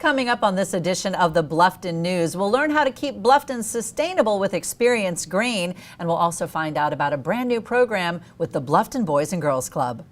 Coming up on this edition of the Bluffton News, we'll learn how to keep Bluffton sustainable with Experience Green, and we'll also find out about a brand new program with the Bluffton Boys and Girls Club.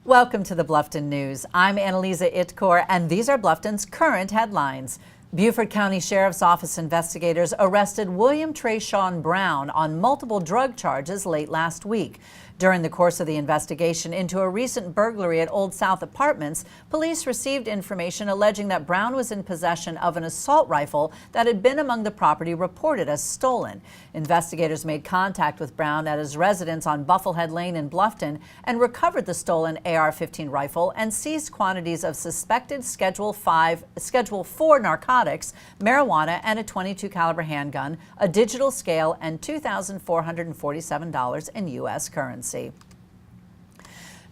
Welcome to the Bluffton News. I'm Anneliza Itkor, and these are Bluffton's current headlines. Beaufort County Sheriff's Office investigators arrested William Trayshawn Brown on multiple drug charges late last week. During the course of the investigation into a recent burglary at Old South Apartments, police received information alleging that Brown was in possession of an assault rifle that had been among the property reported as stolen. Investigators made contact with Brown at his residence on Bufflehead Lane in Bluffton and recovered the stolen AR-15 rifle and seized quantities of suspected Schedule 4 narcotics, marijuana, and a .22 caliber handgun, a digital scale, and $2,447 in U.S. currency.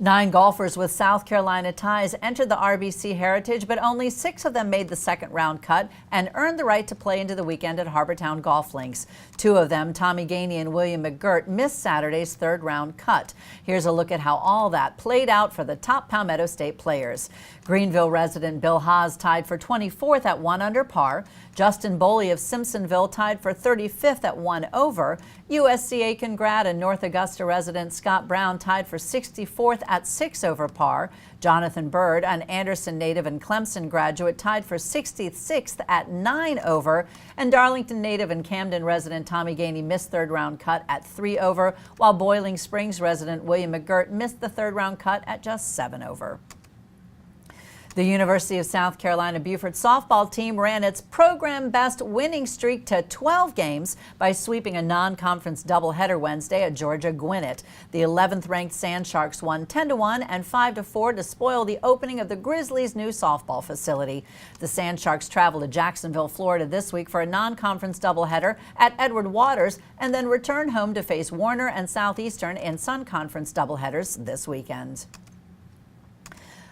9 golfers with South Carolina ties entered the RBC Heritage, but only 6 of them made the second round cut and earned the right to play into the weekend at Harbortown Golf Links. 2 of them, Tommy Gainey and William McGirt, missed Saturday's third round cut. Here's a look at how all that played out for the top Palmetto State players. Greenville resident Bill Haas tied for 24th at 1 under par. Justin Boley of Simpsonville tied for 35th at 1 over. USC Aiken grad and North Augusta resident Scott Brown tied for 64th at 6 over par. Jonathan Bird, an Anderson native and Clemson graduate, tied for 66th at 9 over. And Darlington native and Camden resident Tommy Gainey missed third round cut at 3 over, while Boiling Springs resident William McGirt missed the third round cut at just 7 over. The University of South Carolina Beaufort softball team ran its program best winning streak to 12 games by sweeping a non-conference doubleheader Wednesday at Georgia Gwinnett. The 11th ranked Sand Sharks won 10-1 and 5-4 to spoil the opening of the Grizzlies' new softball facility. The Sand Sharks travel to Jacksonville, Florida this week for a non-conference doubleheader at Edward Waters and then return home to face Warner and Southeastern in Sun Conference doubleheaders this weekend.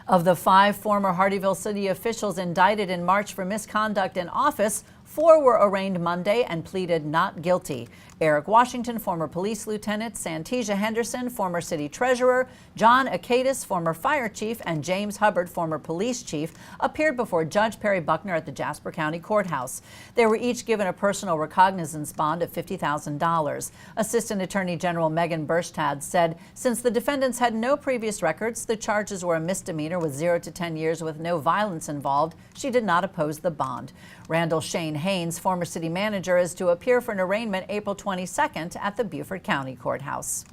Of the 5 former Hardeeville city officials indicted in March for misconduct in office, 4 were arraigned Monday and pleaded not guilty. Eric Washington, former police lieutenant, Santesia Henderson, former city treasurer, John Akadis, former fire chief, and James Hubbard, former police chief, appeared before Judge Perry Buckner at the Jasper County Courthouse. They were each given a personal recognizance bond of $50,000. Assistant Attorney General Megan Burstad said since the defendants had no previous records, the charges were a misdemeanor with 0 to 10 years with no violence involved. She did not oppose the bond. Randall Shane Haynes, former city manager, is to appear for an arraignment April 22nd at the Beaufort County Courthouse.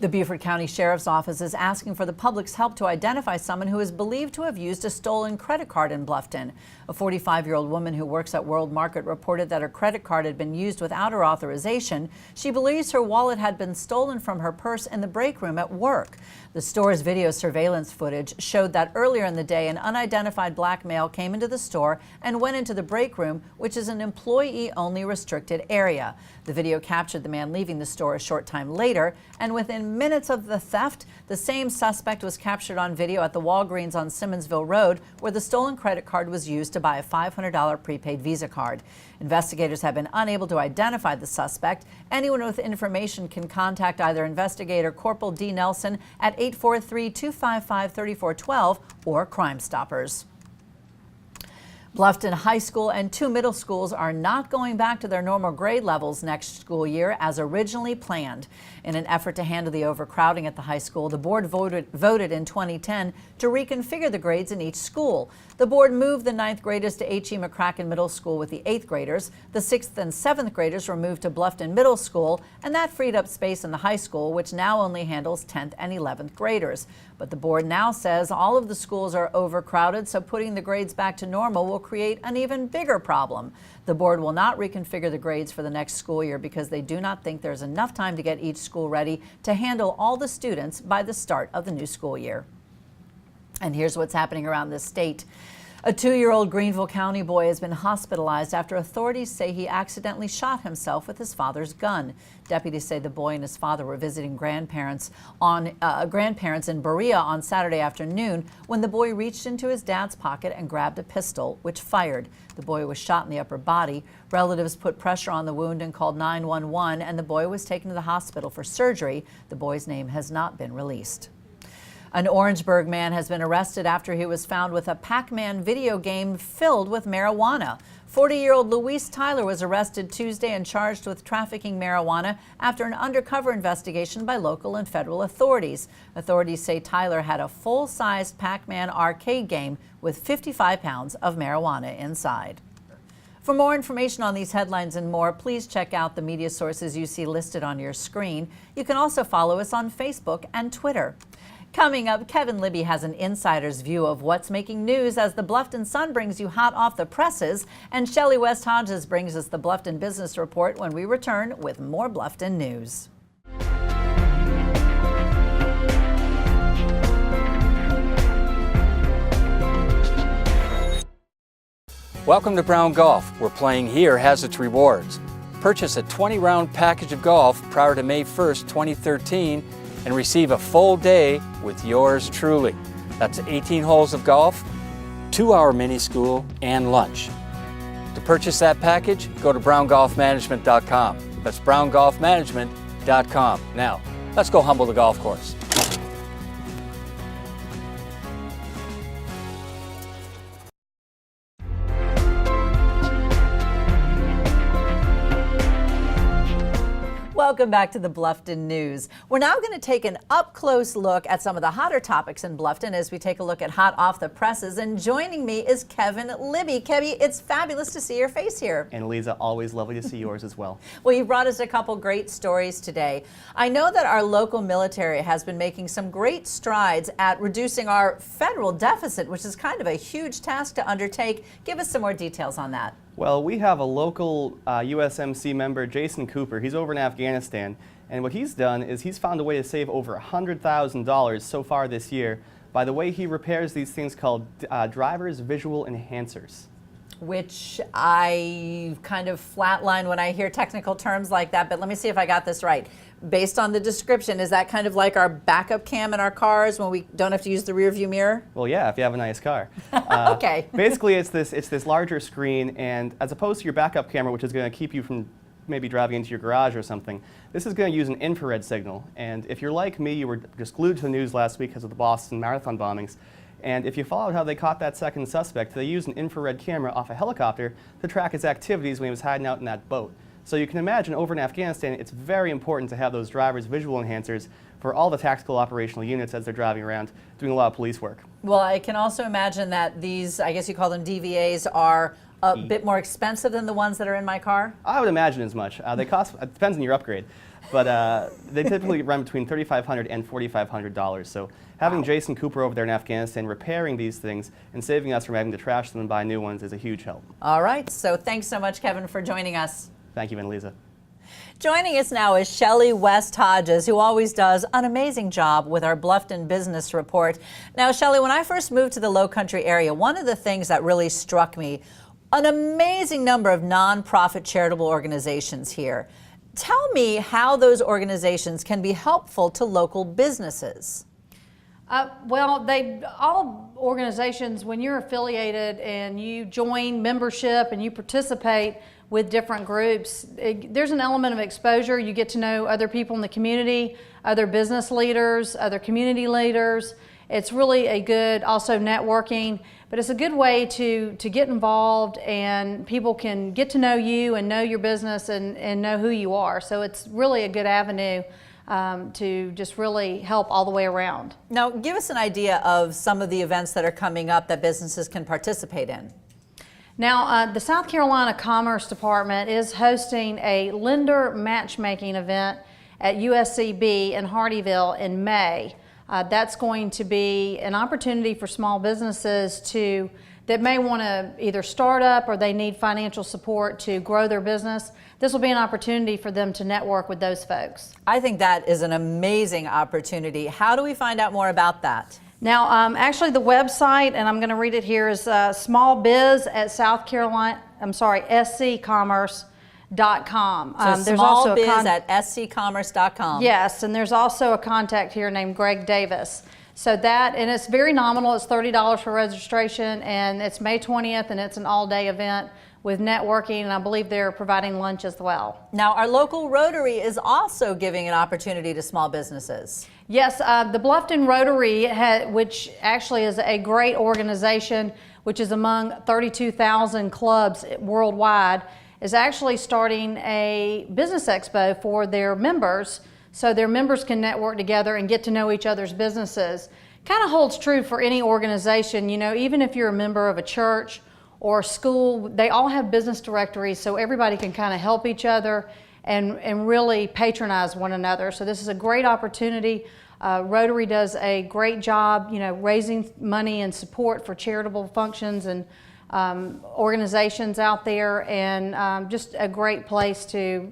The Beaufort County Sheriff's Office is asking for the public's help to identify someone who is believed to have used a stolen credit card in Bluffton. A 45-year-old woman who works at World Market reported that her credit card had been used without her authorization. She believes her wallet had been stolen from her purse in the break room at work. The store's video surveillance footage showed that earlier in the day, an unidentified black male came into the store and went into the break room, which is an employee-only restricted area. The video captured the man leaving the store a short time later, and within minutes of the theft, the same suspect was captured on video at the Walgreens on Simmonsville Road, where the stolen credit card was used to buy a $500 prepaid Visa card. Investigators have been unable to identify the suspect. Anyone with information can contact either investigator Corporal D. Nelson at 843-255-3412 or Crime Stoppers. Bluffton High School and 2 middle schools are not going back to their normal grade levels next school year as originally planned. In an effort to handle the overcrowding at the high school, the board voted in 2010 to reconfigure the grades in each school. The board moved the 9th graders to H.E. McCracken Middle School with the 8th graders. The 6th and 7th graders were moved to Bluffton Middle School, and that freed up space in the high school, which now only handles 10th and 11th graders. But the board now says all of the schools are overcrowded, so putting the grades back to normal will create an even bigger problem. The board will not reconfigure the grades for the next school year because they do not think there's enough time to get each school ready to handle all the students by the start of the new school year. And here's what's happening around the state. A 2-year-old Greenville County boy has been hospitalized after authorities say he accidentally shot himself with his father's gun. Deputies say the boy and his father were visiting grandparents in Berea on Saturday afternoon when the boy reached into his dad's pocket and grabbed a pistol, which fired. The boy was shot in the upper body. Relatives put pressure on the wound and called 911, and the boy was taken to the hospital for surgery. The boy's name has not been released. An Orangeburg man has been arrested after he was found with a Pac-Man video game filled with marijuana. 40-year-old Luis Tyler was arrested Tuesday and charged with trafficking marijuana after an undercover investigation by local and federal authorities. Authorities say Tyler had a full-sized Pac-Man arcade game with 55 pounds of marijuana inside. For more information on these headlines and more, please check out the media sources you see listed on your screen. You can also follow us on Facebook and Twitter. Coming up, Kevin Libby has an insider's view of what's making news as the Bluffton Sun brings you hot off the presses, and Shellie West-Hodges brings us the Bluffton Business Report when we return with more Bluffton news. Welcome to Brown Golf, where playing here has its rewards. Purchase a 20-round package of golf prior to May 1st, 2013, and receive a full day with yours truly. That's 18 holes of golf, 2-hour mini school, and lunch. To purchase that package, go to browngolfmanagement.com. That's browngolfmanagement.com. Now, let's go humble the golf course. Welcome back to the Bluffton News. We're now going to take an up-close look at some of the hotter topics in Bluffton as we take a look at hot off the presses. And joining me is Kevin Libby. Kevin, it's fabulous to see your face here. Anneliza, always lovely to see yours as well. Well, you brought us a couple great stories today. I know that our local military has been making some great strides at reducing our federal deficit, which is kind of a huge task to undertake. Give us some more details on that. Well, we have a local USMC member, Jason Cooper. He's over in Afghanistan, and what he's done is he's found a way to save over $100,000 so far this year by the way he repairs these things called driver's visual enhancers. Which I kind of flatline when I hear technical terms like that, but let me see if I got this right. Based on the description, is that kind of like our backup cam in our cars when we don't have to use the rear view mirror? Well, yeah, if you have a nice car. Okay. Basically, it's this larger screen, and as opposed to your backup camera, which is going to keep you from maybe driving into your garage or something, this is going to use an infrared signal. And if you're like me, you were just glued to the news last week because of the Boston Marathon bombings. And if you followed how they caught that second suspect, they used an infrared camera off a helicopter to track his activities when he was hiding out in that boat. So you can imagine over in Afghanistan, it's very important to have those driver's visual enhancers for all the tactical operational units as they're driving around doing a lot of police work. Well, I can also imagine that these, I guess you call them DVAs, are a bit more expensive than the ones that are in my car? I would imagine as much. They cost, it depends on your upgrade, but they typically run between $3,500 and $4,500. So having Jason Cooper over there in Afghanistan repairing these things and saving us from having to trash them and buy new ones is a huge help. All right, so thanks so much, Kevin, for joining us. Thank you, Anneliza. Joining us now is Shellie West-Hodges, who always does an amazing job with our Bluffton Business Report. Now, Shellie, when I first moved to the Lowcountry area, one of the things that really struck me, an amazing number of nonprofit charitable organizations here. Tell me how those organizations can be helpful to local businesses. Well, all organizations, when you're affiliated and you join membership and you participate with different groups, there's an element of exposure. You get to know other people in the community, other business leaders, other community leaders. It's really a good, also networking, but it's a good way to get involved, and people can get to know you and know your business and know who you are. So it's really a good avenue to just really help all the way around. Now, give us an idea of some of the events that are coming up that businesses can participate in. Now, the South Carolina Commerce Department is hosting a lender matchmaking event at USCB in Hardeeville in May. That's going to be an opportunity for small businesses that may want to either start up or they need financial support to grow their business. This will be an opportunity for them to network with those folks. I think that is an amazing opportunity. How do we find out more about that? Now, actually the website, and I'm going to read it here, is smallbiz at sccommerce.com. So there's also smallbiz at sccommerce.com. Yes, and there's also a contact here named Greg Davis. So that, and it's very nominal, it's $30 for registration, and it's May 20th, and it's an all-day event with networking, and I believe they're providing lunch as well. Now, our local Rotary is also giving an opportunity to small businesses. Yes, the Bluffton Rotary, which actually is a great organization, which is among 32,000 clubs worldwide, is actually starting a business expo for their members, so their members can network together and get to know each other's businesses. Kind of holds true for any organization, you know, even if you're a member of a church or a school, they all have business directories, so everybody can kind of help each other and really patronize one another. So this is a great opportunity. Rotary does a great job, you know, raising money and support for charitable functions and organizations out there, and just a great place to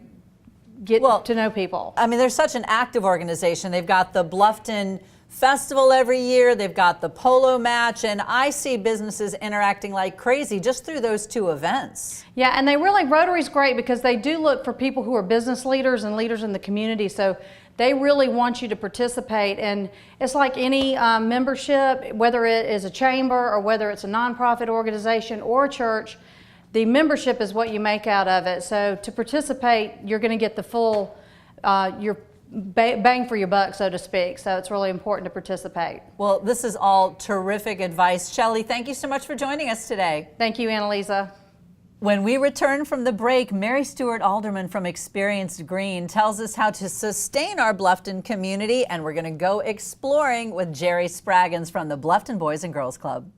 get to know people. I mean, they're such an active organization. They've got the Bluffton Festival every year, they've got the polo match, and I see businesses interacting like crazy just through those two events. Yeah, and Rotary's great because they do look for people who are business leaders and leaders in the community, so they really want you to participate. And it's like any membership, whether it is a chamber or whether it's a nonprofit organization or a church, the membership is what you make out of it. So to participate, you're going to get the full, your bang for your buck, so to speak. So it's really important to participate. Well, this is all terrific advice. Shellie, thank you so much for joining us today. Thank you, Anneliza. When we return from the break, Mary Stuart, Alderman from Experienced Green, tells us how to sustain our Bluffton community, and we're going to go exploring with Jerry Spraggins from the Bluffton Boys and Girls Club.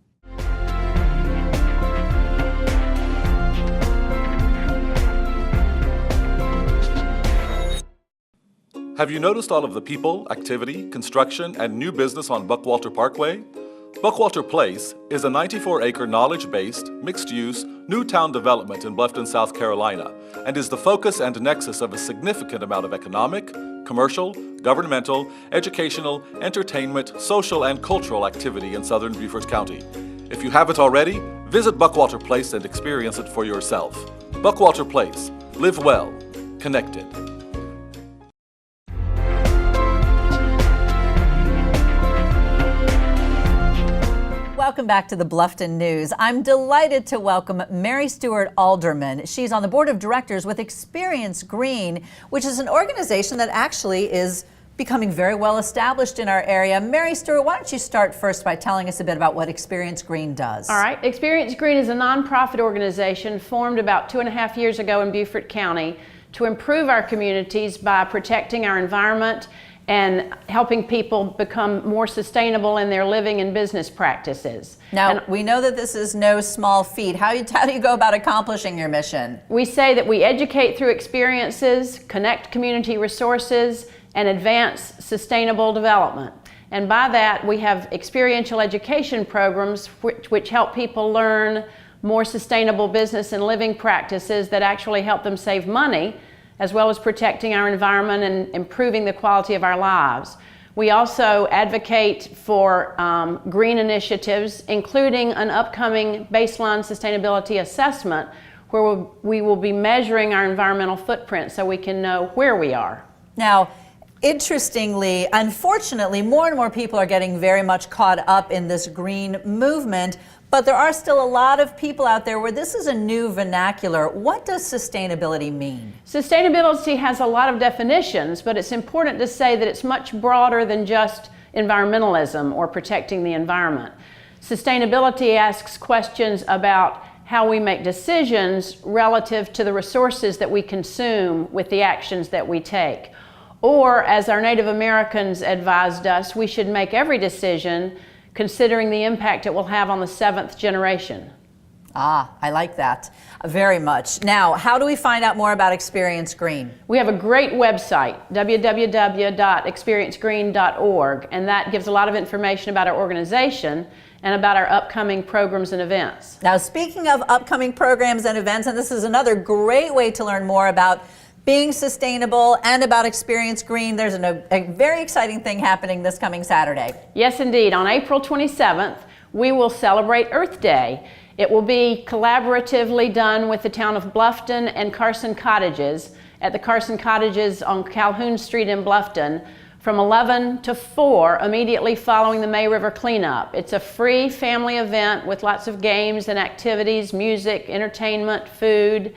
Have you noticed all of the people, activity, construction, and new business on Buckwalter Parkway? Buckwalter Place is a 94-acre knowledge-based, mixed-use, new town development in Bluffton, South Carolina, and is the focus and nexus of a significant amount of economic, commercial, governmental, educational, entertainment, social, and cultural activity in southern Beaufort County. If you haven't already, visit Buckwalter Place and experience it for yourself. Buckwalter Place. Live well. Connected. Welcome back to the Bluffton News. I'm delighted to welcome Mary Stuart, Alderman. She's on the board of directors with Experience Green, which is an organization that actually is becoming very well established in our area. Mary Stuart, why don't you start first by telling us a bit about what Experience Green does? All right. Experience Green is a nonprofit organization formed about 2.5 years ago in Beaufort County to improve our communities by protecting our environment and helping people become more sustainable in their living and business practices. Now, we know that this is no small feat. How do you go about accomplishing your mission? We say that we educate through experiences, connect community resources, and advance sustainable development. And by that, we have experiential education programs which help people learn more sustainable business and living practices that actually help them save money, as well as protecting our environment and improving the quality of our lives. We also advocate for green initiatives, including an upcoming baseline sustainability assessment where we will be measuring our environmental footprint so we can know where we are. Now, interestingly, unfortunately, more and more people are getting very much caught up in this green movement, but there are still a lot of people out there where this is a new vernacular. What does sustainability mean? Sustainability has a lot of definitions, but it's important to say that it's much broader than just environmentalism or protecting the environment. Sustainability asks questions about how we make decisions relative to the resources that we consume with the actions that we take. Or, as our Native Americans advised us, we should make every decision considering the impact it will have on the 7th generation. Ah, I like that very much. Now, how do we find out more about Experience Green? We have a great website, www.experiencegreen.org, and that gives a lot of information about our organization and about our upcoming programs and events. Now, speaking of upcoming programs and events, and this is another great way to learn more about being sustainable and about Experience Green. There's a very exciting thing happening this coming Saturday. Yes, indeed. On April 27th, we will celebrate Earth Day. It will be collaboratively done with the town of Bluffton and Carson Cottages at the Carson Cottages on Calhoun Street in Bluffton from 11 to 4 immediately following the May River cleanup. It's a free family event with lots of games and activities, music, entertainment, food,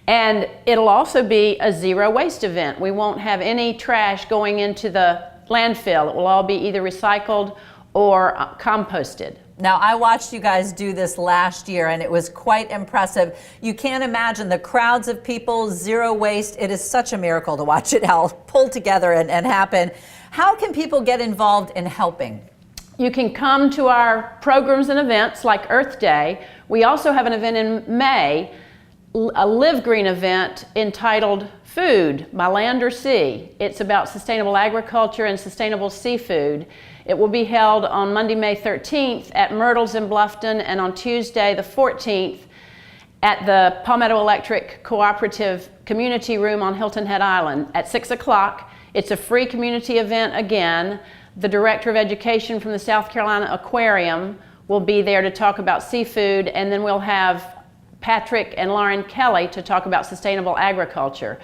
and it'll also be a zero waste event. We won't have any trash going into the landfill. It will all be either recycled or composted. Now, I watched you guys do this last year, and it was quite impressive. You can't imagine the crowds of people, zero waste. It is such a miracle to watch it all pull together and happen. How can people get involved in helping? You can come to our programs and events like Earth Day. We also have an event in May, a Live Green event entitled Food by Land or Sea. It's about sustainable agriculture and sustainable seafood. It will be held on Monday, May 13th at Myrtle's in Bluffton, and on Tuesday, the 14th, at the Palmetto Electric Cooperative Community Room on Hilton Head Island at 6 o'clock. It's a free community event again. The Director of Education from the South Carolina Aquarium will be there to talk about seafood, and then we'll have Patrick and Lauren Kelly to talk about sustainable agriculture.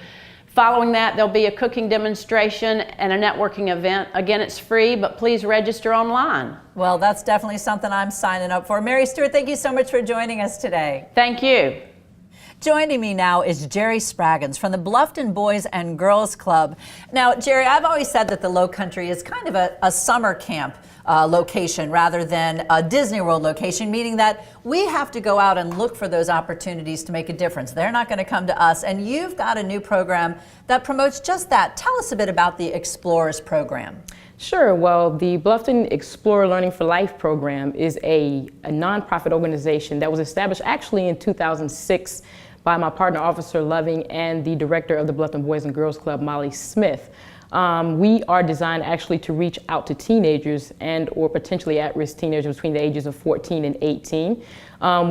Following that, there'll be a cooking demonstration and a networking event. Again, it's free, but please register online. Well, that's definitely something I'm signing up for. Mary Stuart, thank you so much for joining us today. Thank you. Joining me now is Jerry Spraggins from the Bluffton Boys and Girls Club. Now, Jerry, I've always said that the Low Country is kind of a summer camp location rather than a Disney World location, meaning that we have to go out and look for those opportunities to make a difference. They're not going to come to us, and you've got a new program that promotes just that. Tell us a bit about the Explorers program. Sure. Well, the Bluffton Explorer Learning for Life program is a nonprofit organization that was established actually in 2006 by my partner, Officer Loving, and the director of the Bluffton Boys and Girls Club, Molly Smith. We are designed actually to reach out to teenagers and or potentially at-risk teenagers between the ages of 14 and 18.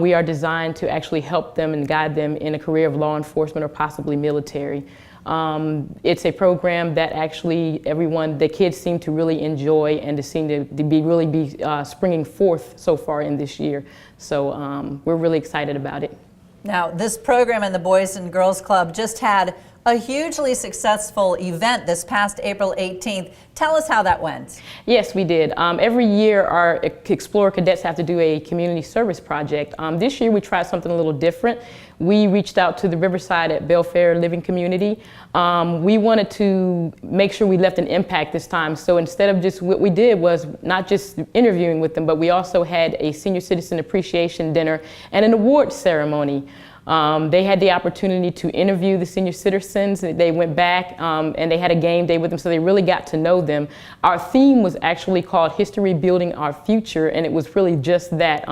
We are designed to actually help them and guide them in a career of law enforcement or possibly military. It's a program that actually the kids seem to really enjoy and to seem to be springing forth so far in this year. So we're really excited about it. Now, this program in the Boys and Girls Club just had a hugely successful event this past April 18th. Tell us how that went. Yes, we did. Every year our Explorer cadets have to do a community service project. This year we tried something a little different. We reached out to the Riverside at Belfair Living Community. We wanted to make sure we left an impact this time. So instead of just what we did was not just interviewing with them, but we also had a senior citizen appreciation dinner and an award ceremony. They had the opportunity to interview the senior citizens. They went back and they had a game day with them, so they really got to know them. Our theme was actually called History Building Our Future, and it was really just that.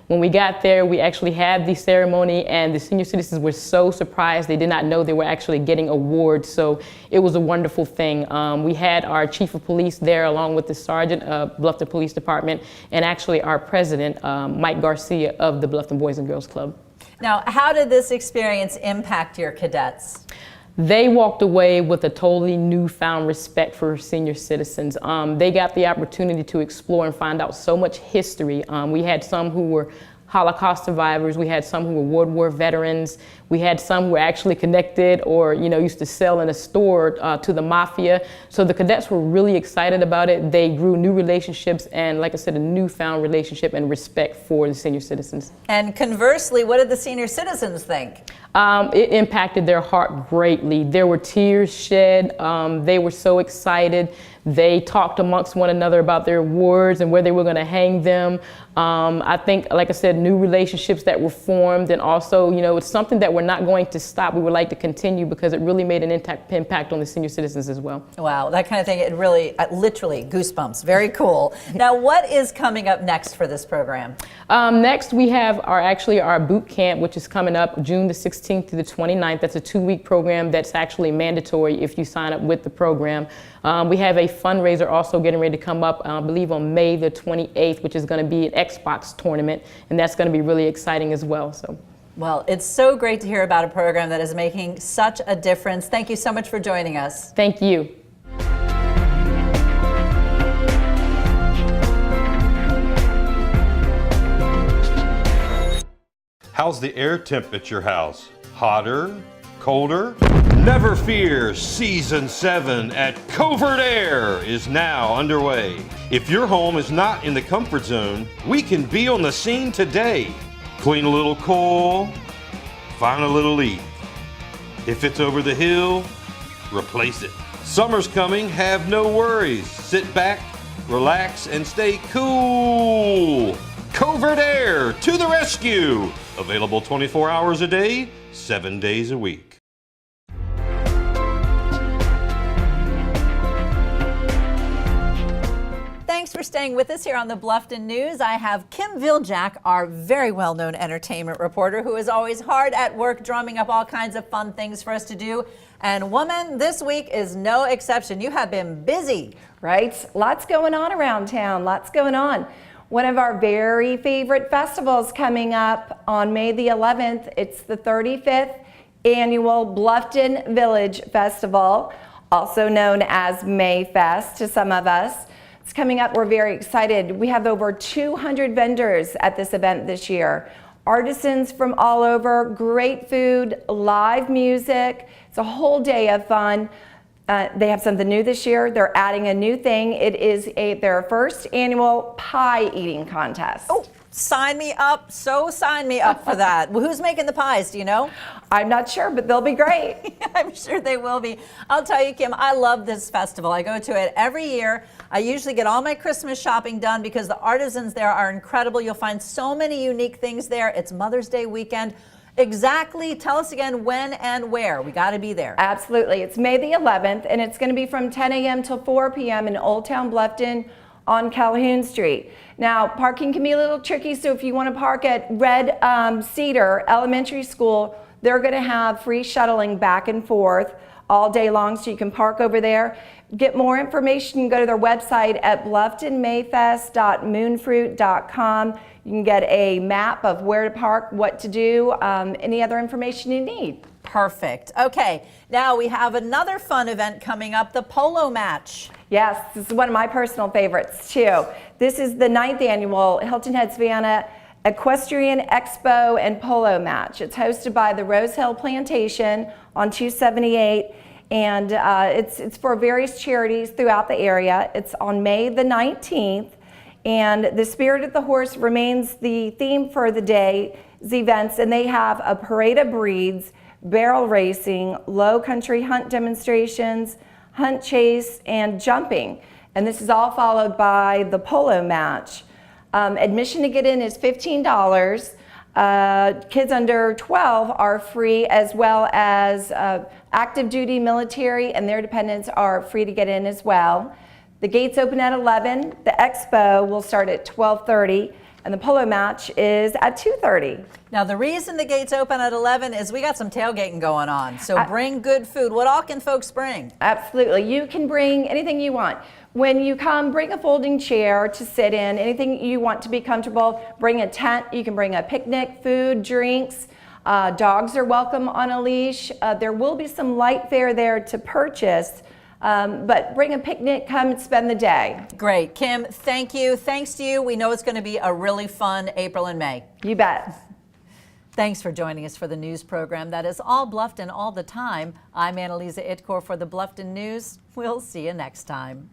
When we got there, we actually had the ceremony, and the senior citizens were so surprised. They did not know they were actually getting awards, so it was a wonderful thing. We had our chief of police there along with the sergeant of Bluffton Police Department and actually our president, Mike Garcia of the Bluffton Boys and Girls Club. Now, how did this experience impact your cadets? They walked away with a totally newfound respect for senior citizens. They got the opportunity to explore and find out so much history. We had some who were Holocaust survivors. We had some who were World War veterans. We had some who were actually connected or, used to sell in a store to the mafia. So the cadets were really excited about it. They grew new relationships and, like I said, a newfound relationship and respect for the senior citizens. And conversely, what did the senior citizens think? It impacted their heart greatly. There were tears shed. They were so excited. They talked amongst one another about their awards and where they were going to hang them. I think, like I said, new relationships that were formed, and also, it's something that we're not going to stop. We would like to continue because it really made an impact on the senior citizens as well. Wow, that kind of thing, it really, literally, goosebumps. Very cool. Now, what is coming up next for this program? Next, we have our boot camp, which is coming up June the 16th to the 29th. That's a 2-week program that's actually mandatory if you sign up with the program. We have a fundraiser also getting ready to come up, I believe on May the 28th, which is going to be an Xbox tournament, and that's going to be really exciting as well. So. Well, it's so great to hear about a program that is making such a difference. Thank you so much for joining us. Thank you. How's the air temp at your house? Hotter? Colder? Never fear, Season 7 at Covert Air is now underway. If your home is not in the comfort zone, we can be on the scene today. Clean a little coil, find a little leak. If it's over the hill, replace it. Summer's coming, have no worries. Sit back, relax, and stay cool. Covert Air to the rescue. Available 24 hours a day, 7 days a week. Thanks for staying with us here on the Bluffton News. I have Kim Viljac, our very well-known entertainment reporter, who is always hard at work drumming up all kinds of fun things for us to do. And woman, this week is no exception. You have been busy. Right? Lots going on around town. Lots going on. One of our very favorite festivals coming up on May the 11th. It's the 35th annual Bluffton Village Festival, also known as May Fest to some of us. It's coming up. We're very excited. We have over 200 vendors at this event this year. Artisans from all over, great food, live music. It's a whole day of fun. They have something new this year. They're adding a new thing. It is their first annual pie eating contest. Oh, sign me up. So sign me up for that. Well, who's making the pies? Do you know? I'm not sure, but they'll be great. I'm sure they will be. I'll tell you, Kim, I love this festival. I go to it every year. I usually get all my Christmas shopping done because the artisans there are incredible. You'll find so many unique things there. It's Mother's Day weekend. Exactly. Tell us again when and where. We got to be there. Absolutely. It's May the 11th, and it's going to be from 10 a.m. till 4 p.m. in Old Town Bluffton on Calhoun Street. Now, parking can be a little tricky, so if you want to park at Red Cedar Elementary School, they're going to have free shuttling back and forth all day long, so you can park over there. Get more information, you can go to their website at blufftonmayfest.moonfruit.com. You can get a map of where to park, what to do, any other information you need. Perfect. Okay, now we have another fun event coming up, the polo match. Yes, this is one of my personal favorites too. This is the 9th annual Hilton Head Savannah Equestrian Expo and Polo Match. It's hosted by the Rose Hill Plantation on 278, and it's for various charities throughout the area. It's on May the 19th. And the Spirit of the Horse remains the theme for the day's events, and they have a parade of breeds, barrel racing, low country hunt demonstrations, hunt chase, and jumping. And this is all followed by the polo match. Admission to get in is $15. Kids under 12 are free, as well as active duty military and their dependents are free to get in as well. The gates open at 11. The expo will start at 12:30, and the polo match is at 2:30. Now, the reason the gates open at 11 is we got some tailgating going on. So bring good food. What all can folks bring? Absolutely. You can bring anything you want. When you come, bring a folding chair to sit in, anything you want to be comfortable. Bring a tent. You can bring a picnic, food, drinks. Dogs are welcome on a leash. There will be some light fare there to purchase. But bring a picnic, come and spend the day. Great. Kim, thank you. Thanks to you. We know it's going to be a really fun April and May. You bet. Thanks for joining us for the news program that is all Bluffton all the time. I'm Anneliza Itkor for the Bluffton News. We'll see you next time.